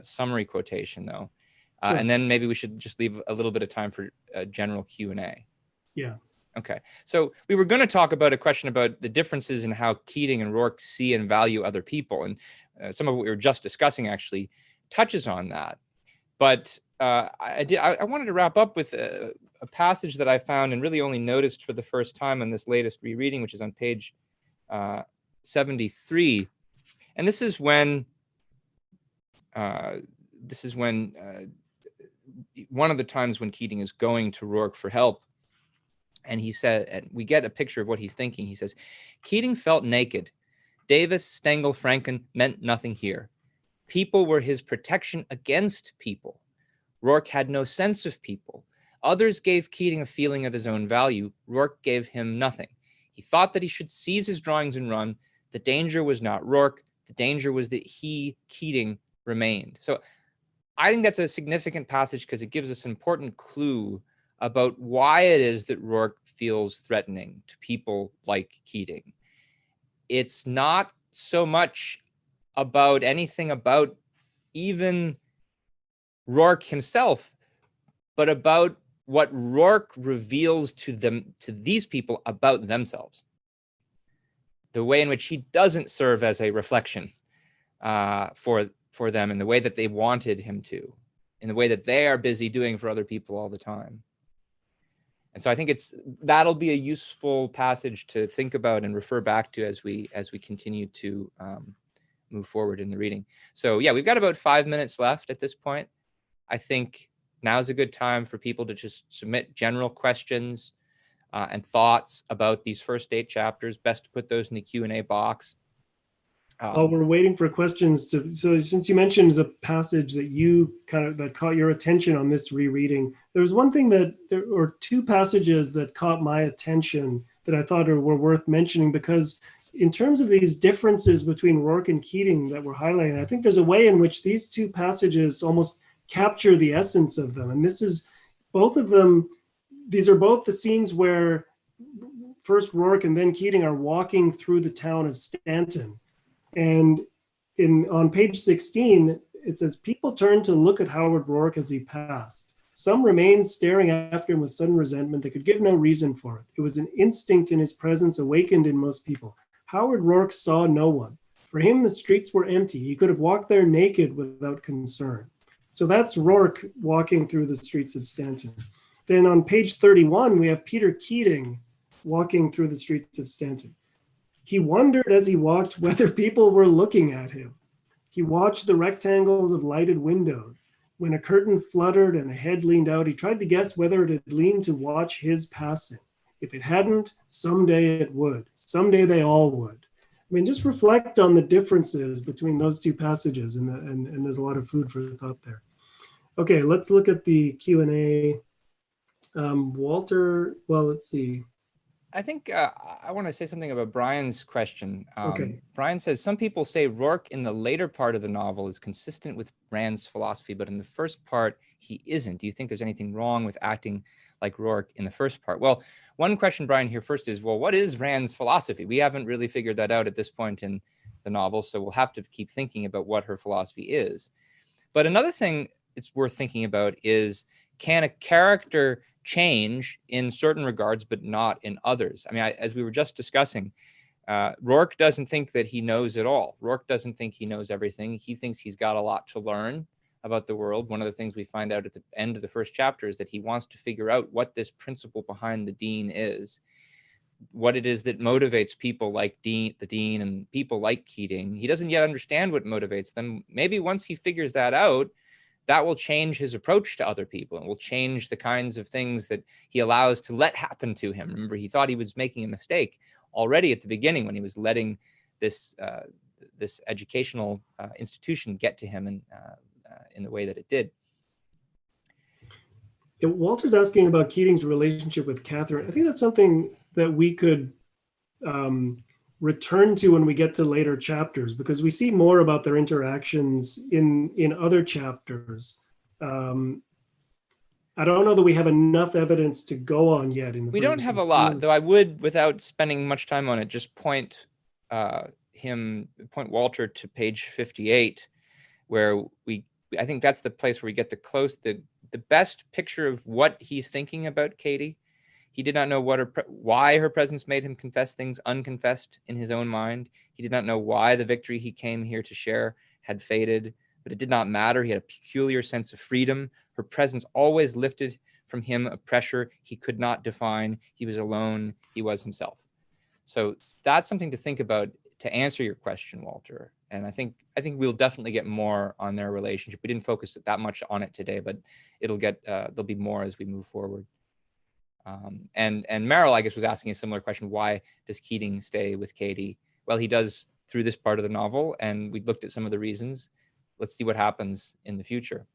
summary quotation, though. Sure. And then maybe we should just leave a little bit of time for general Q&A. Yeah. Okay. So we were going to talk about a question about the differences in how Keating and Roark see and value other people. And some of what we were just discussing actually touches on that. But I wanted to wrap up with a passage that I found and really only noticed for the first time in this latest rereading, which is on page 73. And this is when one of the times when Keating is going to Roark for help. And he said, and we get a picture of what he's thinking. He says, Keating felt naked. Davis, Stengel, Franken meant nothing here. People were his protection against people. Roark had no sense of people. Others gave Keating a feeling of his own value. Roark gave him nothing. He thought that he should seize his drawings and run. The danger was not Roark. The danger was that he, Keating, remained. So I think that's a significant passage because it gives us an important clue about why it is that Roark feels threatening to people like Keating. It's not so much about anything about even Roark himself, but about what Roark reveals to them, to these people, about themselves. The way in which he doesn't serve as a reflection for them in the way that they wanted him to, in the way that they are busy doing for other people all the time. And so I think that'll be a useful passage to think about and refer back to as we continue to move forward in the reading. So yeah, we've got about 5 minutes left at this point. I think now's a good time for people to just submit general questions and thoughts about these first 8 chapters. Best to put those in the Q&A box. While we're waiting for questions, so since you mentioned the passage that that caught your attention on this rereading, there's one thing or 2 passages that caught my attention that I thought were worth mentioning, because in terms of these differences between Roark and Keating that we're highlighting, I think there's a way in which these 2 passages almost capture the essence of them. And this is both of them. These are both the scenes where first Roark and then Keating are walking through the town of Stanton. And on page 16, it says, people turned to look at Howard Roark as he passed. Some remained staring after him with sudden resentment. They could give no reason for it. It was an instinct in his presence awakened in most people. Howard Roark saw no one. For him, the streets were empty. He could have walked there naked without concern. So that's Roark walking through the streets of Stanton. Then on page 31, we have Peter Keating walking through the streets of Stanton. He wondered as he walked whether people were looking at him. He watched the rectangles of lighted windows. When a curtain fluttered and a head leaned out, he tried to guess whether it had leaned to watch his passing. If it hadn't, someday it would. Someday they all would. I mean, just reflect on the differences between those 2 passages, and there's a lot of food for thought there. Okay, let's look at the Q&A. Walter, well, let's see. I think I want to say something about Brian's question. Okay. Brian says, some people say Roark in the later part of the novel is consistent with Rand's philosophy, but in the first part, he isn't. Do you think there's anything wrong with acting like Roark in the first part? Well, one question, Brian, here first is, well, what is Rand's philosophy? We haven't really figured that out at this point in the novel, so we'll have to keep thinking about what her philosophy is. But another thing it's worth thinking about is, can a character change in certain regards, but not in others? I mean, as we were just discussing, Roark doesn't think that he knows it all. Roark doesn't think he knows everything. He thinks he's got a lot to learn about the world. One of the things we find out at the end of the first chapter is that he wants to figure out what this principle behind the Dean is, what it is that motivates people like the Dean and people like Keating. He doesn't yet understand what motivates them. Maybe once he figures that out, that will change his approach to other people and will change the kinds of things that he allows to let happen to him. Remember, he thought he was making a mistake already at the beginning when he was letting this educational institution get to him in the way that it did. Walter's asking about Keating's relationship with Catherine. I think that's something that we could return to when we get to later chapters, because we see more about their interactions in other chapters. I don't know that we have enough evidence to go on yet. We don't have a lot, though I would, without spending much time on it, just point Walter to page 58, where I think that's the place where we get the best picture of what he's thinking about Katie. He did not know why her presence made him confess things unconfessed in his own mind. He did not know why the victory he came here to share had faded, but it did not matter. He had a peculiar sense of freedom. Her presence always lifted from him a pressure he could not define. He was alone. He was himself. So that's something to think about to answer your question, Walter. And I think we'll definitely get more on their relationship. We didn't focus that much on it today, but there'll be more as we move forward. And Merrill, I guess, was asking a similar question. Why does Keating stay with Katie? Well, he does through this part of the novel, and we looked at some of the reasons. let's see what happens in the future.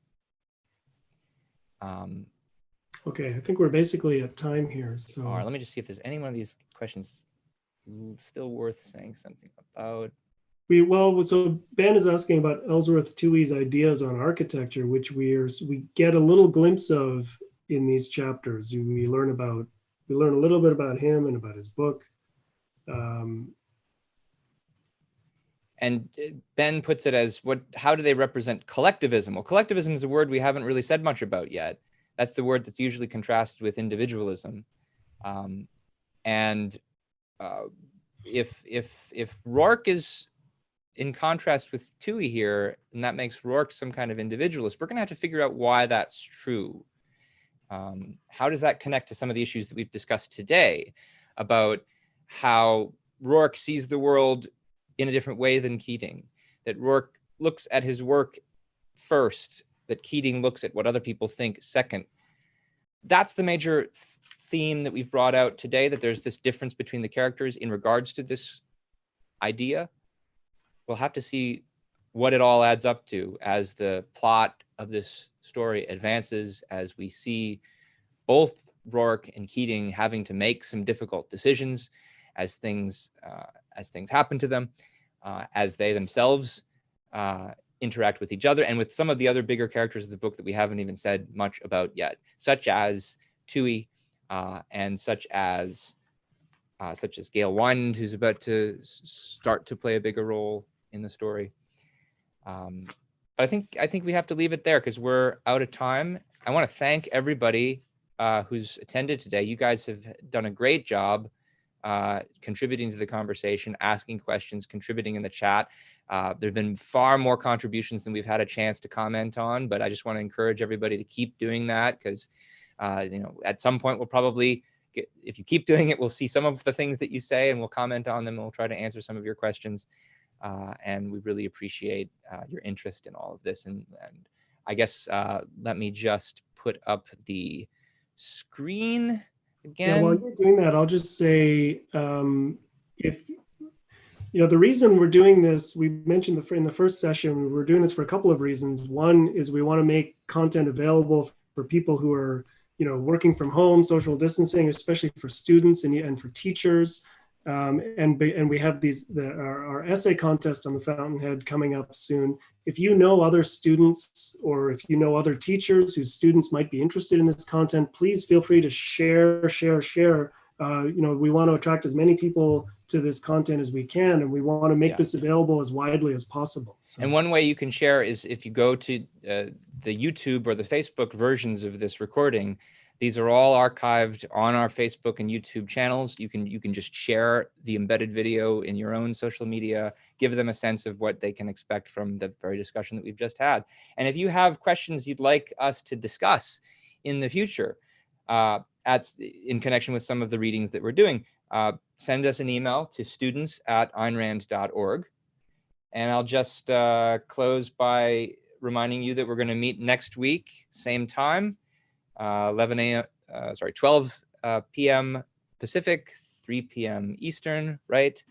Okay, I think we're basically at time here. So all right, let me just see if there's any one of these questions still worth saying something about. So Ben is asking about Ellsworth Toohey's ideas on architecture, which we get a little glimpse of in these chapters. We learn a little bit about him and about his book. And Ben puts it as, how do they represent collectivism? Well, collectivism is a word we haven't really said much about yet. That's the word that's usually contrasted with individualism. And if Roark is in contrast with Toohey here, and that makes Roark some kind of individualist, we're going to have to figure out why that's true. How does that connect to some of the issues that we've discussed today about how Roark sees the world in a different way than Keating, that Roark looks at his work first, that Keating looks at what other people think second? That's the major theme that we've brought out today, that there's this difference between the characters in regards to this idea. We'll have to see what it all adds up to as the plot of this story advances, as we see both Roark and Keating having to make some difficult decisions as things happen to them, as they themselves interact with each other and with some of the other bigger characters of the book that we haven't even said much about yet, such as Toohey and such as Gale Wynand, who's about to start to play a bigger role in the story. But I think we have to leave it there because we're out of time. I want to thank everybody who's attended today. You guys have done a great job contributing to the conversation, asking questions, contributing in the chat. There have been far more contributions than we've had a chance to comment on, but I just want to encourage everybody to keep doing that because, at some point we'll probably if you keep doing it, we'll see some of the things that you say and we'll comment on them and we'll try to answer some of your questions. And we really appreciate your interest in all of this. And I guess let me just put up the screen again. Yeah, while you're doing that, I'll just say, if the reason we're doing this, we mentioned in the first session, we're doing this for a couple of reasons. One is we want to make content available for people who are, working from home, social distancing, especially for students and for teachers. And we have our essay contest on the Fountainhead coming up soon. If you know other students or if you know other teachers whose students might be interested in this content, please feel free to share. We want to attract as many people to this content as we can, and we want to make this available as widely as possible. So. And one way you can share is if you go to the YouTube or the Facebook versions of this recording. These are all archived on our Facebook and YouTube channels. You can just share the embedded video in your own social media, give them a sense of what they can expect from the very discussion that we've just had. And if you have questions you'd like us to discuss in the future, in connection with some of the readings that we're doing, send us an email to students@aynrand.org. And I'll just close by reminding you that we're going to meet next week, same time, 12 p.m. Pacific, 3 p.m. Eastern, right?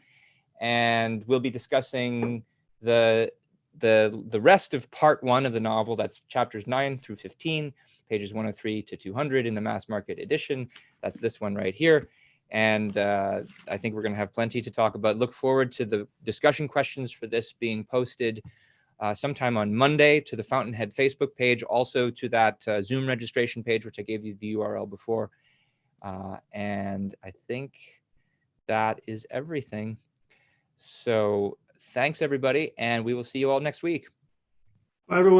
And we'll be discussing the rest of part 1 of the novel. That's chapters 9 through 15, pages 103 to 200 in the mass market edition. That's this one right here. And I think we're going to have plenty to talk about. Look forward to the discussion questions for this being posted sometime on Monday to the Fountainhead Facebook page, also to that Zoom registration page, which I gave you the URL before. And I think that is everything. So thanks, everybody, and we will see you all next week. Bye, everyone.